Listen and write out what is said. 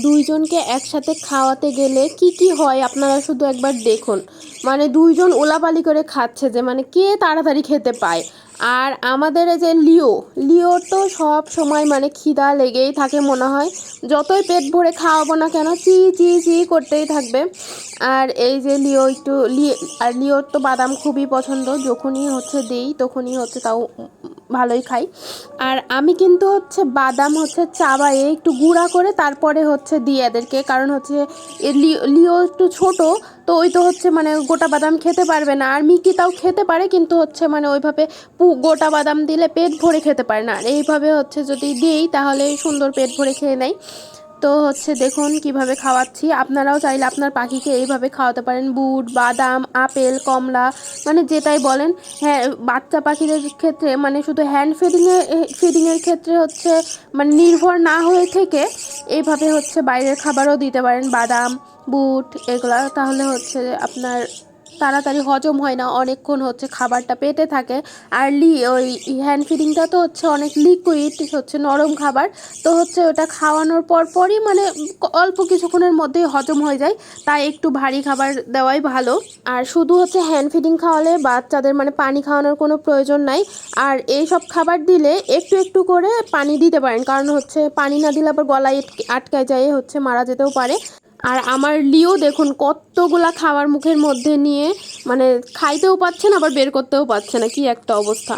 দুইজনকে একসাথে খাওয়াতে গেলে কি কি হয় আপনারা শুধু একবার দেখুন। মানে দুইজন ওলাপালি করে খাচ্ছে যে মানে কে তাড়াতাড়ি খেতে পায়। আর আমাদের এই যে লিও, লিও তো সব সময় মানে খিদা লেগেই থাকে মনে হয়, যতই পেট ভরে খাওয়াবো না কেন চি চি চি করতেই থাকবে। আর এই যে লিও একটু আর লিওর তো বাদাম খুবই পছন্দ, যখনই হচ্ছে দেই তখনই হচ্ছে তাও ভালোই খাই। আর আমি কিন্তু হচ্ছে বাদাম হচ্ছে চাবায়ে একটু গুঁড়া করে তারপরে হচ্ছে দিই এদেরকে, কারণ হচ্ছে লিও একটু ছোট, তো ওই তো হচ্ছে মানে গোটা বাদাম খেতে পারবে না। আর মিকি তাও খেতে পারে কিন্তু হচ্ছে মানে ওইভাবে গোটা বাদাম দিলে পেট ভরে খেতে পারে না। আর এইভাবে হচ্ছে যদি দিই তাহলে সুন্দর পেট ভরে খেয়ে নেয়। তো হচ্ছে দেখুন কিভাবে খাওয়াচ্ছি, আপনারাও চাইলে আপনার পাখিকে এইভাবে খাওয়াতে পারেন, বুট বাদাম আপেল কমলা মানে যেটাই বলেন। হ্যাঁ, বাচ্চা পাখিদের ক্ষেত্রে মানে শুধু হ্যান্ড ফিডিংয়ের ক্ষেত্রে হচ্ছে মানে নির্ভর না হয়ে থেকে এইভাবে হচ্ছে বাইরের খাবারও দিতে পারেন, বাদাম বুট এগুলা, তাহলে হচ্ছে আপনার তাড়াতাড়ি হজম হয় না, অনেকক্ষণ হচ্ছে খাবারটা পেটে থাকে। আর ওই হ্যান্ড ফিডিংটা তো হচ্ছে অনেক লিকুইড, হচ্ছে নরম খাবার, তো হচ্ছে ওটা খাওয়ানোর পরই মানে অল্প কিছুক্ষণের মধ্যেই হজম হয়ে যায়, তাই একটু ভারী খাবার দেওয়াই ভালো। আর শুধু হচ্ছে হ্যান্ড ফিডিং খাওয়ালে বাচ্চাদের মানে পানি খাওয়ানোর কোনো প্রয়োজন নাই। আর এই সব খাবার দিলে একটু একটু করে পানি দিতে পারেন, কারণ হচ্ছে পানি না দিলে আবার গলায় আটকায় যায়, হচ্ছে মারা যেতেও পারে। আর আমার লিও দেখুন কতগুলা খাবার মুখের মধ্যে নিয়ে মানে খাইতেও পাচ্ছে না আবার বের করতেও পারছে না, কি একটা অবস্থা।